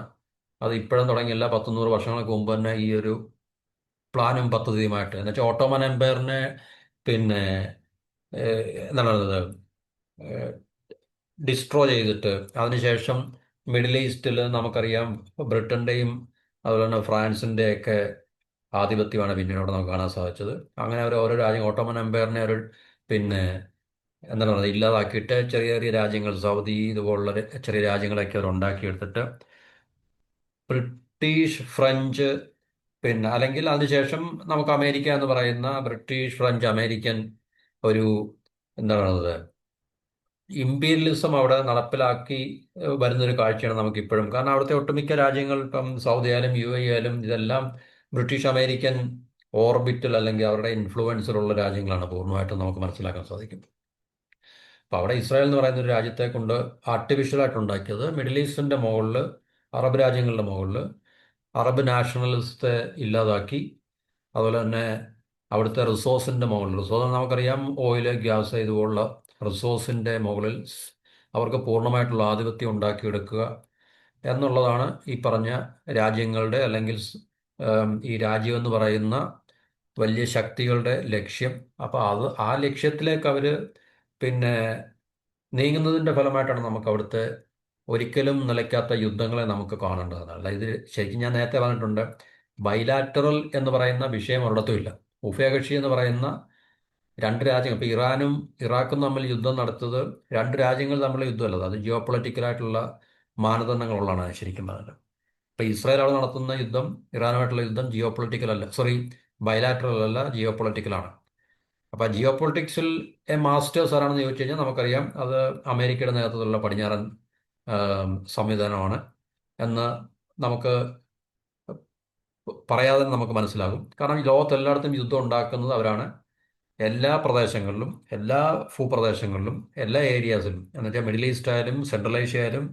A: അത് ഇപ്പോഴും തുടങ്ങിയല്ല, 100 വർഷങ്ങൾക്ക് മുമ്പ് തന്നെ ഈ ഒരു പ്ലാനും പദ്ധതിയുമായിട്ട്, എന്നുവെച്ചാൽ ഓട്ടോമൻ എംപയറിനെ പിന്നെ എന്താണ് പറയുന്നത്, ഡിസ്ട്രോ ചെയ്തിട്ട് അതിനുശേഷം മിഡിൽ ഈസ്റ്റിൽ നമുക്കറിയാം ബ്രിട്ടന്റെയും അതുപോലെ തന്നെ ഫ്രാൻസിൻ്റെയൊക്കെ ആധിപത്യമാണ് പിന്നീട് അവിടെ നമുക്ക് കാണാൻ സാധിച്ചത്. അങ്ങനെ അവർ ഓരോ രാജ്യം ഓട്ടോമൻ എംപയറിനെ ഒരു പിന്നെ എന്താണ് പറയുക ഇല്ലാതാക്കിയിട്ട് ചെറിയ ചെറിയ രാജ്യങ്ങൾ, സൗദി ഇതുപോലുള്ള ചെറിയ രാജ്യങ്ങളൊക്കെ അവർ ഉണ്ടാക്കിയെടുത്തിട്ട് ബ്രിട്ടീഷ്, ഫ്രഞ്ച് പിന്നെ അല്ലെങ്കിൽ അതിനുശേഷം നമുക്ക് അമേരിക്ക എന്ന് പറയുന്ന ബ്രിട്ടീഷ്, ഫ്രഞ്ച്, അമേരിക്കൻ ഒരു എന്താ പറയുന്നത് ഇമ്പീരിയലിസം അവിടെ നടപ്പിലാക്കി വരുന്നൊരു കാഴ്ചയാണ് നമുക്കിപ്പോഴും. കാരണം അവിടുത്തെ ഒട്ടുമിക്ക രാജ്യങ്ങൾ, ഇപ്പം സൗദി ആയാലും UAE ആയാലും ഇതെല്ലാം ബ്രിട്ടീഷ് അമേരിക്കൻ ഓർബിറ്റിൽ അല്ലെങ്കിൽ അവരുടെ ഇൻഫ്ലുവൻസിലുള്ള രാജ്യങ്ങളാണ് പൂർണ്ണമായിട്ടും നമുക്ക് മനസ്സിലാക്കാൻ സാധിക്കും. അപ്പോൾ അവിടെ ഇസ്രായേൽ എന്ന് പറയുന്ന ഒരു രാജ്യത്തെ കൊണ്ട് ആർട്ടിഫിഷ്യലായിട്ട് ഉണ്ടാക്കിയത് മിഡിൽ ഈസ്റ്റിൻ്റെ മുകളിൽ, അറബ് രാജ്യങ്ങളുടെ മുകളിൽ അറബ് നാഷണലിസത്തെ ഇല്ലാതാക്കി, അതുപോലെ തന്നെ അവിടുത്തെ റിസോഴ്സ് നമുക്കറിയാം ഓയിൽ, ഗ്യാസ് ഇതുപോലുള്ള റിസോഴ്സിൻ്റെ മുകളിൽ അവർക്ക് പൂർണ്ണമായിട്ടുള്ള ആധിപത്യം ഉണ്ടാക്കിയെടുക്കുക എന്നുള്ളതാണ് ഈ പറഞ്ഞ രാജ്യങ്ങളുടെ അല്ലെങ്കിൽ ഈ രാജ്യം എന്ന് പറയുന്ന വലിയ ശക്തികളുടെ ലക്ഷ്യം. അപ്പോൾ ആ ലക്ഷ്യത്തിലേക്ക് അവർ പിന്നെ നീങ്ങുന്നതിൻ്റെ ഫലമായിട്ടാണ് നമുക്ക് അവിടുത്തെ ഒരിക്കലും നിലയ്ക്കാത്ത യുദ്ധങ്ങളെ നമുക്ക് കാണേണ്ടത്. അല്ല, ഇത് ശരിക്കും ഞാൻ നേരത്തെ പറഞ്ഞിട്ടുണ്ട്, ബൈലാറ്ററൽ എന്ന് പറയുന്ന വിഷയം ഒരിടത്തുമില്ല. ഉഭയകക്ഷി എന്ന് പറയുന്ന രണ്ട് രാജ്യങ്ങൾ, ഇപ്പോൾ ഇറാനും ഇറാഖും തമ്മിൽ യുദ്ധം നടത്തത് രണ്ട് രാജ്യങ്ങൾ തമ്മിലുള്ള യുദ്ധമല്ല, അത് ജിയോ പൊളിറ്റിക്കലായിട്ടുള്ള മാനദണ്ഡങ്ങളുള്ളതാണ് ശരിക്കും പറഞ്ഞത്. ഇപ്പോൾ ഇസ്രായേൽ അവിടെ നടത്തുന്ന യുദ്ധം, ഇറാനുമായിട്ടുള്ള യുദ്ധം ജിയോ പൊളിറ്റിക്കൽ അല്ല, സോറി ബൈലാറ്ററൽ അല്ല, ജിയോ പൊളിറ്റിക്കലാണ്. അപ്പോൾ ജിയോ പൊളിറ്റിക്സിൽ മാസ്റ്റേഴ്സ് ആരാണെന്ന് ചോദിച്ചു കഴിഞ്ഞാൽ നമുക്കറിയാം അത് അമേരിക്കയുടെ നേതൃത്വത്തിലുള്ള പടിഞ്ഞാറൻ സംവിധാനമാണ് എന്ന് നമുക്ക് പറയാതെ നമുക്ക് മനസ്സിലാകും. കാരണം ഈ ലോകത്തെല്ലായിടത്തും യുദ്ധം ഉണ്ടാക്കുന്നത് അവരാണ്. എല്ലാ പ്രദേശങ്ങളിലും, എല്ലാ ഭൂപ്രദേശങ്ങളിലും, എല്ലാ ഏരിയാസിലും, എന്നുവെച്ചാൽ മിഡിൽ ഈസ്റ്റ് ആയാലും സെൻട്രൽ ഏഷ്യ ആയാലും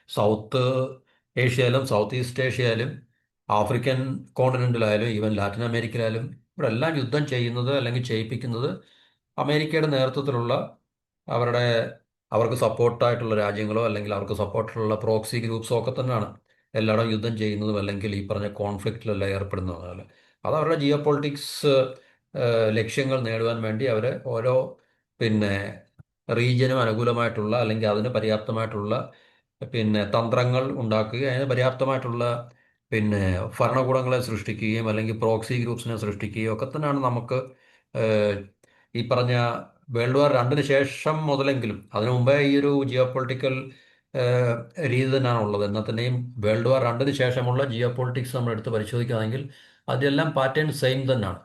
A: സൗത്ത് ഏഷ്യ ആയാലും സൗത്ത് ഈസ്റ്റ് ഏഷ്യ ആയാലും ആഫ്രിക്കൻ കോണ്ടിനെന്റിലായാലും ഈവൻ ലാറ്റിൻ അമേരിക്കയിലായാലും ഇവിടെ എല്ലാം യുദ്ധം ചെയ്യുന്നത് അല്ലെങ്കിൽ ചെയ്യിപ്പിക്കുന്നത് അമേരിക്കയുടെ നേതൃത്വത്തിലുള്ള അവരുടെ അവർക്ക് സപ്പോർട്ടായിട്ടുള്ള രാജ്യങ്ങളോ അല്ലെങ്കിൽ അവർക്ക് സപ്പോർട്ടുള്ള പ്രോക്സി ഗ്രൂപ്പ്സോ ഒക്കെ തന്നെയാണ് എല്ലായിടവും യുദ്ധം ചെയ്യുന്നതും അല്ലെങ്കിൽ ഈ പറഞ്ഞ കോൺഫ്ലിക്റ്റിലെല്ലാം ഏർപ്പെടുന്നതല്ല. അത് അവരുടെ ജിയോ പൊളിറ്റിക്സ് ലക്ഷ്യങ്ങൾ നേടുവാൻ വേണ്ടി അവർ ഓരോ പിന്നെ റീജിയനും അനുകൂലമായിട്ടുള്ള അല്ലെങ്കിൽ അതിന് പര്യാപ്തമായിട്ടുള്ള പിന്നെ തന്ത്രങ്ങൾ ഉണ്ടാക്കുകയും അതിന് പര്യാപ്തമായിട്ടുള്ള പിന്നെ ഭരണകൂടങ്ങളെ സൃഷ്ടിക്കുകയും അല്ലെങ്കിൽ പ്രോക്സി ഗ്രൂപ്പ്സിനെ സൃഷ്ടിക്കുകയും ഒക്കെ തന്നെയാണ് നമുക്ക് ഏഹ്, ഈ പറഞ്ഞ വേൾഡ് വാർ 2 ശേഷം മുതലെങ്കിലും, അതിനു മുമ്പേ ഈ ഒരു ജിയോ പൊളിറ്റിക്കൽ രീതി തന്നെയാണ് ഉള്ളത്. എന്നാൽ തന്നെയും വേൾഡ് വാർ 2 ശേഷമുള്ള ജിയോ പൊളിറ്റിക്സ് നമ്മൾ എടുത്ത് പരിശോധിക്കുകയാണെങ്കിൽ അതിലെല്ലാം പാറ്റേൺ സെയിം തന്നെയാണ്.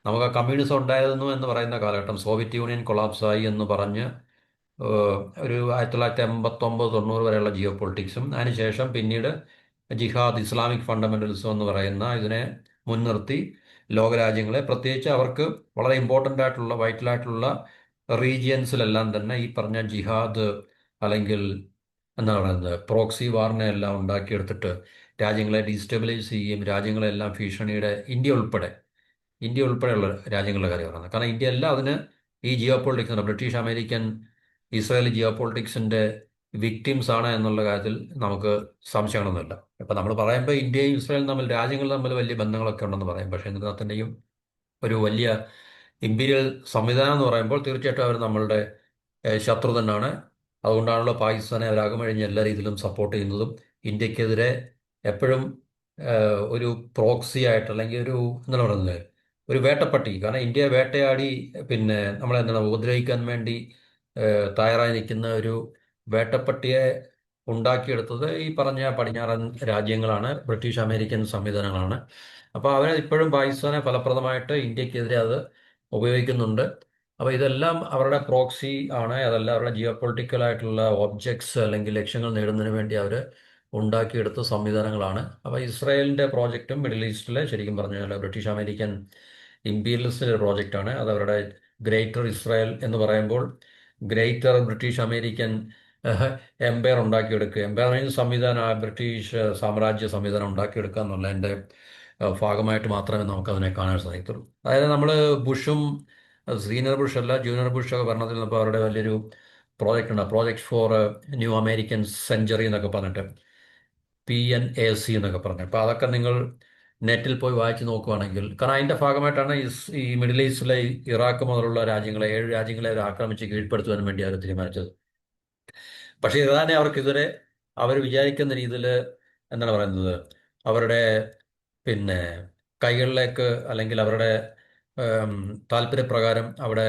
A: നമുക്ക് ആ കമ്മ്യൂണിസം ഉണ്ടായിരുന്നു എന്ന് പറയുന്ന കാലഘട്ടം, സോവിയറ്റ് യൂണിയൻ കൊളാപ്സായി എന്ന് പറഞ്ഞ് ഒരു 1989-90 വരെയുള്ള ജിയോ പൊളിറ്റിക്സും അതിനുശേഷം പിന്നീട് ജിഹാദ്, ഇസ്ലാമിക് ഫണ്ടമെന്റലിസം എന്ന് പറയുന്ന ഇതിനെ മുൻനിർത്തി ലോകരാജ്യങ്ങളെ, പ്രത്യേകിച്ച് അവർക്ക് വളരെ ഇമ്പോർട്ടൻ്റ് ആയിട്ടുള്ള വൈറ്റലായിട്ടുള്ള റീജിയൻസിലെല്ലാം തന്നെ ഈ പറഞ്ഞ ജിഹാദ് അല്ലെങ്കിൽ എന്താ പറയുന്നത്, പ്രോക്സി വാറിനെ എല്ലാം ഉണ്ടാക്കിയെടുത്തിട്ട് രാജ്യങ്ങളെ ഡീസ്റ്റെബിലൈസ് ചെയ്യുകയും രാജ്യങ്ങളെല്ലാം ഭീഷണിയുടെ, ഇന്ത്യ ഉൾപ്പെടെയുള്ള രാജ്യങ്ങളുടെ കാര്യം പറയുന്നത്. കാരണം ഇന്ത്യ എല്ലാം അതിന് ഈ geopolitics, British American Israeli ജിയോ പൊളിറ്റിക്സിന്റെ വിക്ടിംസ് ആണ് എന്നുള്ള കാര്യത്തിൽ നമുക്ക് സംശയങ്ങളൊന്നുമില്ല. ഇപ്പം നമ്മൾ പറയുമ്പോൾ ഇന്ത്യയും ഇസ്രായേലും തമ്മിൽ, രാജ്യങ്ങൾ തമ്മിൽ വലിയ ബന്ധങ്ങളൊക്കെ ഉണ്ടെന്ന് പറയും. പക്ഷേ ഇതിനകത്തിൻ്റെയും ഒരു വലിയ ഇമ്പീരിയൽ സംവിധാനം എന്ന് പറയുമ്പോൾ തീർച്ചയായിട്ടും അവർ നമ്മളുടെ ശത്രു തന്നെയാണ്. അതുകൊണ്ടാണല്ലോ പാകിസ്ഥാനെ അവർ അകമഴിഞ്ഞ് എല്ലാ രീതിയിലും സപ്പോർട്ട് ചെയ്യുന്നതും ഇന്ത്യക്കെതിരെ എപ്പോഴും ഒരു പ്രോക്സി ആയിട്ട്, അല്ലെങ്കിൽ ഒരു എന്താണ് പറയുന്നത്, ഒരു വേട്ടപ്പട്ടി. കാരണം ഇന്ത്യയെ വേട്ടയാടി പിന്നെ നമ്മളെന്താണ് ഉപദ്രവിക്കാൻ വേണ്ടി തയ്യാറായി നിൽക്കുന്ന ഒരു വേട്ടപ്പട്ടിയെ ഉണ്ടാക്കിയെടുത്തത് ഈ പറഞ്ഞ പടിഞ്ഞാറൻ രാജ്യങ്ങളാണ്, ബ്രിട്ടീഷ് അമേരിക്കൻ സംവിധാനങ്ങളാണ്. അപ്പോൾ അവർ ഇപ്പോഴും പാകിസ്ഥാനെ ഫലപ്രദമായിട്ട് ഇന്ത്യക്കെതിരെ അത് ഉപയോഗിക്കുന്നുണ്ട്. അപ്പോൾ ഇതെല്ലാം അവരുടെ പ്രോക്സി ആണ്, അതെല്ലാം അവരുടെ ജിയോ പൊളിറ്റിക്കൽ ആയിട്ടുള്ള ഒബ്ജക്ട്സ് അല്ലെങ്കിൽ ലക്ഷ്യങ്ങൾ നേടുന്നതിന് വേണ്ടി അവർ ഉണ്ടാക്കിയെടുത്ത സംവിധാനങ്ങളാണ്. അപ്പോൾ ഇസ്രായേലിൻ്റെ പ്രോജക്റ്റും മിഡിൽ ഈസ്റ്റിലെ ശരിക്കും പറഞ്ഞു കഴിഞ്ഞാൽ ബ്രിട്ടീഷ് അമേരിക്കൻ ഇമ്പീരിയലിസ്റ്റിൻ്റെ പ്രോജക്റ്റാണ്. അത് അവരുടെ ഗ്രേറ്റർ ഇസ്രായേൽ എന്ന് പറയുമ്പോൾ ഗ്രേറ്റർ ബ്രിട്ടീഷ് അമേരിക്കൻ എംപയർ ഉണ്ടാക്കിയെടുക്കുക, എംപയർ മീൻസ് സംവിധാനം, ആ ബ്രിട്ടീഷ് സാമ്രാജ്യ സംവിധാനം ഉണ്ടാക്കിയെടുക്കുക എന്നുള്ളതിൻ്റെ ഭാഗമായിട്ട് മാത്രമേ നമുക്കതിനെ കാണാൻ സാധിക്കത്തുള്ളൂ. അതായത് നമ്മൾ ബുഷും, സീനിയർ ബുഷ് അല്ല ജൂനിയർ ബുഷ് ഒക്കെ ഭരണത്തിൽ നിന്നപ്പോൾ അവരുടെ വലിയൊരു പ്രോജക്റ്റ് ഉണ്ട്, project for new American century എന്നൊക്കെ പറഞ്ഞിട്ട്, PNAC എന്നൊക്കെ പറഞ്ഞു. അപ്പോൾ അതൊക്കെ നിങ്ങൾ നെറ്റിൽ പോയി വായിച്ച് നോക്കുവാണെങ്കിൽ, കാരണം അതിൻ്റെ ഭാഗമായിട്ടാണ് ഈ മിഡിൽ ഈസ്റ്റിലെ ഇറാഖ് മുതലുള്ള രാജ്യങ്ങളെ, 7 രാജ്യങ്ങളെ അവർ ആക്രമിച്ച് കീഴ്പ്പെടുത്തുവാൻ വേണ്ടി അവർ തീരുമാനിച്ചത്. പക്ഷേ ഇറാനെ അവർക്കിതുവരെ അവർ വിചാരിക്കുന്ന രീതിയിൽ എന്താണ് പറയുന്നത്, അവരുടെ പിന്നെ കൈകളിലേക്ക്, അല്ലെങ്കിൽ അവരുടെ താല്പര്യപ്രകാരം അവിടെ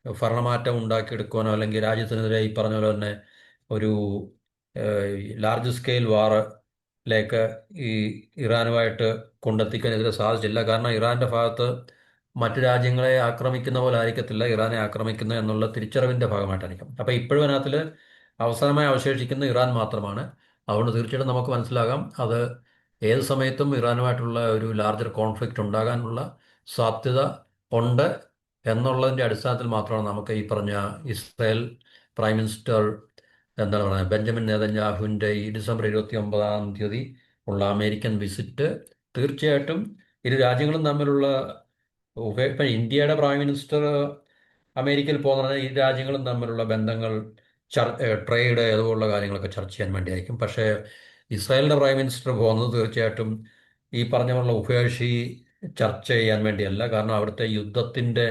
A: ഭരണമാറ്റം ഉണ്ടാക്കിയെടുക്കുവാനോ, അല്ലെങ്കിൽ രാജ്യത്തിനെതിരെ ഈ പറഞ്ഞ പോലെ തന്നെ ഒരു ലാർജ് സ്കെയിൽ വാറിലേക്ക് ഈ ഇറാനുമായിട്ട് കൊണ്ടെത്തിക്കാൻ ഇതിന് സാധിച്ചില്ല. കാരണം ഇറാന്റെ ഭാഗത്ത് മറ്റു രാജ്യങ്ങളെ ആക്രമിക്കുന്ന പോലെ ആയിരിക്കത്തില്ല ഇറാനെ ആക്രമിക്കുന്നത് എന്നുള്ള തിരിച്ചറിവിന്റെ ഭാഗമായിട്ടായിരിക്കും. അപ്പോൾ ഇപ്പോഴും അതിനകത്തിൽ അവസാനമായി അവശേഷിക്കുന്ന ഇറാൻ മാത്രമാണ്. അതുകൊണ്ട് തീർച്ചയായിട്ടും നമുക്ക് മനസ്സിലാകാം, അത് ഏത് സമയത്തും ഇറാനുമായിട്ടുള്ള ഒരു ലാർജർ കോൺഫ്ലിക്റ്റ് ഉണ്ടാകാനുള്ള സാധ്യത ഉണ്ട് എന്നുള്ളതിൻ്റെ അടിസ്ഥാനത്തിൽ മാത്രമാണ് നമുക്ക് ഈ പറഞ്ഞ ഇസ്രായേൽ പ്രൈം മിനിസ്റ്റർ എന്താണ് പറയുന്നത്, ബെഞ്ചമിൻ നെതന്യാഹുവിൻ്റെ ഈ ഡിസംബർ 29 ഉള്ള അമേരിക്കൻ വിസിറ്റ് തീർച്ചയായിട്ടും ഇരു രാജ്യങ്ങളും തമ്മിലുള്ള ഇപ്പം ഇന്ത്യയുടെ പ്രൈം മിനിസ്റ്റർ അമേരിക്കയിൽ പോകുന്നത് ഈ രാജ്യങ്ങളും തമ്മിലുള്ള ബന്ധങ്ങൾ, ട്രേഡ്, അതുപോലുള്ള കാര്യങ്ങളൊക്കെ ചർച്ച ചെയ്യാൻ വേണ്ടിയായിരിക്കും. പക്ഷേ ഇസ്രായേലിൻ്റെ പ്രൈം മിനിസ്റ്റർ പോകുന്നത് തീർച്ചയായിട്ടും ഈ പറഞ്ഞ പോലുള്ള ഉഭയകക്ഷി ചർച്ച ചെയ്യാൻ വേണ്ടിയല്ല. കാരണം അവിടുത്തെ യുദ്ധത്തിൻ്റെ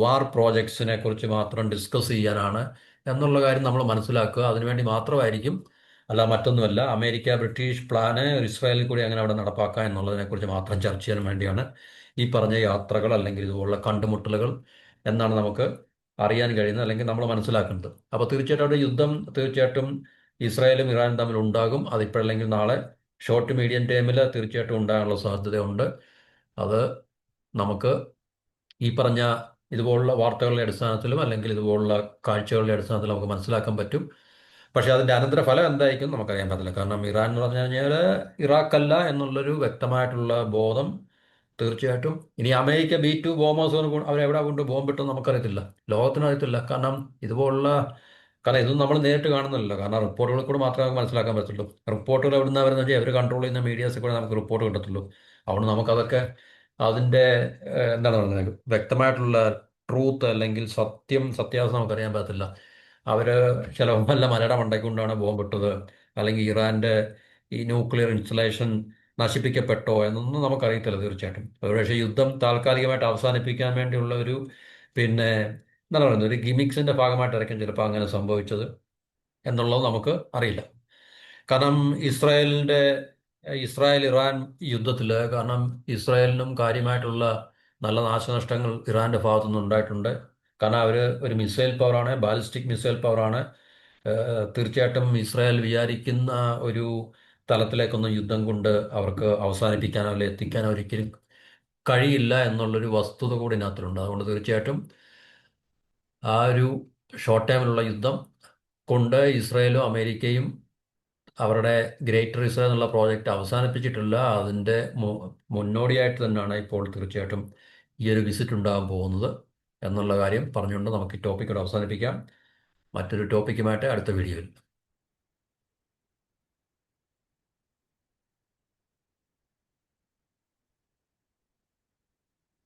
A: വാർ പ്രോജക്ട്സിനെ കുറിച്ച് മാത്രം ഡിസ്കസ് ചെയ്യാനാണ് എന്നുള്ള കാര്യം നമ്മൾ മനസ്സിലാക്കുക. അതിനുവേണ്ടി മാത്രമായിരിക്കും, അല്ല മറ്റൊന്നുമല്ല. അമേരിക്ക ബ്രിട്ടീഷ് പ്ലാന് ഇസ്രായേലിൽ കൂടി അങ്ങനെ അവിടെ നടപ്പാക്കുക എന്നുള്ളതിനെക്കുറിച്ച് മാത്രം ചർച്ച ചെയ്യാൻ വേണ്ടിയാണ് ഈ പറഞ്ഞ യാത്രകൾ അല്ലെങ്കിൽ ഇതുപോലുള്ള കണ്ടുമുട്ടലുകൾ എന്നാണ് നമുക്ക് അറിയാൻ കഴിയുന്നത്, അല്ലെങ്കിൽ നമ്മൾ മനസ്സിലാക്കുന്നത്. അപ്പോൾ തീർച്ചയായിട്ടും അവിടെ യുദ്ധം തീർച്ചയായിട്ടും ഇസ്രായേലും ഇറാനും തമ്മിൽ ഉണ്ടാകും. അതിപ്പോഴല്ലെങ്കിൽ നാളെ ഷോർട്ട് മീഡിയം ടൈമിൽ തീർച്ചയായിട്ടും ഉണ്ടാകാനുള്ള സാധ്യതയുണ്ട്. അത് നമുക്ക് ഈ പറഞ്ഞ ഇതുപോലുള്ള വാർത്തകളുടെ അടിസ്ഥാനത്തിലും അല്ലെങ്കിൽ ഇതുപോലുള്ള കാഴ്ചകളുടെ അടിസ്ഥാനത്തിലും നമുക്ക് മനസ്സിലാക്കാൻ പറ്റും. പക്ഷേ അതിൻ്റെ അനന്തരഫലം എന്തായിരിക്കും നമുക്കറിയാൻ പറ്റില്ല. കാരണം ഇറാൻ എന്ന് പറഞ്ഞു കഴിഞ്ഞാൽ ഇറാഖല്ല എന്നുള്ളൊരു വ്യക്തമായിട്ടുള്ള ബോധം തീർച്ചയായിട്ടും. ഇനി അമേരിക്ക B-2 ബോംബേഴ്സ് അവരെവിടെ കൊണ്ട് ബോംബിട്ടെന്ന് നമുക്കറിയത്തില്ല, ലോകത്തിനും അറിയത്തില്ല. കാരണം ഇതുപോലുള്ള, കാരണം ഇതൊന്നും നമ്മൾ നേരിട്ട് കാണുന്നില്ല. കാരണം റിപ്പോർട്ടുകളിൽ കൂടെ മാത്രമേ നമുക്ക് മനസ്സിലാക്കാൻ പറ്റുള്ളൂ. റിപ്പോർട്ടുകൾ എവിടെ നിന്നാണ് വരുന്നത് വെച്ചാൽ അവർ കൺട്രോൾ ചെയ്യുന്ന മീഡിയാസിൽ കൂടെ നമുക്ക് റിപ്പോർട്ട് കിട്ടത്തുള്ളൂ. അതുകൊണ്ട് നമുക്കതൊക്കെ അതിൻ്റെ എന്താണ് പറയുന്നത്, വ്യക്തമായിട്ടുള്ള ട്രൂത്ത് അല്ലെങ്കിൽ സത്യാവസ്ഥ നമുക്കറിയാൻ പറ്റത്തില്ല. അവർ ചില വല്ല മലയുടെ മണ്ടയ്ക്കൊണ്ടാണ് ബോംബിട്ടത്, അല്ലെങ്കിൽ ഇറാൻ്റെ ഈ ന്യൂക്ലിയർ ഇൻസ്റ്റലേഷൻ നശിപ്പിക്കപ്പെട്ടോ എന്നൊന്നും നമുക്കറിയത്തില്ല തീർച്ചയായിട്ടും. ഒരുപക്ഷെ യുദ്ധം താൽക്കാലികമായിട്ട് അവസാനിപ്പിക്കാൻ വേണ്ടിയുള്ള ഒരു പിന്നെ എന്താണ് പറയുന്നത്, ഒരു ഗിമിക്സിൻ്റെ ഭാഗമായിട്ടായിരിക്കും ചിലപ്പോൾ അങ്ങനെ സംഭവിച്ചത് എന്നുള്ളത് നമുക്ക് അറിയില്ല. കാരണം ഇസ്രായേൽ ഇറാൻ യുദ്ധത്തിൽ, കാരണം ഇസ്രായേലിനും കാര്യമായിട്ടുള്ള നല്ല നാശനഷ്ടങ്ങൾ ഇറാൻ്റെ ഭാഗത്തുനിന്ന് ഉണ്ടായിട്ടുണ്ട്. കാരണം അവർ ഒരു മിസൈൽ പവറാണ്, ബാലിസ്റ്റിക് മിസൈൽ പവറാണ്. തീർച്ചയായിട്ടും ഇസ്രായേൽ വിചാരിക്കുന്ന ഒരു തലത്തിലേക്കൊന്നും യുദ്ധം കൊണ്ട് അവർക്ക് അവസാനിപ്പിക്കാനോ അല്ലെങ്കിൽ എത്തിക്കാനോ ഒരിക്കലും കഴിയില്ല എന്നുള്ളൊരു വസ്തുത കൂടി ഇതിനകത്തുണ്ട്. അതുകൊണ്ട് തീർച്ചയായിട്ടും ആ ഒരു ഷോർട്ട് ടൈമിലുള്ള യുദ്ധം കൊണ്ട് ഇസ്രായേലും അമേരിക്കയും അവരുടെ ഗ്രേറ്റർ ഇസ്രായേൽ എന്നുള്ള പ്രോജക്റ്റ് അവസാനിപ്പിച്ചിട്ടില്ല. അതിൻ്റെ മുന്നോടിയായിട്ട് തന്നെയാണ് ഇപ്പോൾ തീർച്ചയായിട്ടും ഈ ഒരു വിസിറ്റ് ഉണ്ടാകാൻ പോകുന്നത് എന്നുള്ള കാര്യം പറഞ്ഞുകൊണ്ട് നമുക്ക് ഈ ടോപ്പിക്കോട് അവസാനിപ്പിക്കാം. മറ്റൊരു ടോപ്പിക്കുമായിട്ട് അടുത്ത വീഡിയോയിൽ.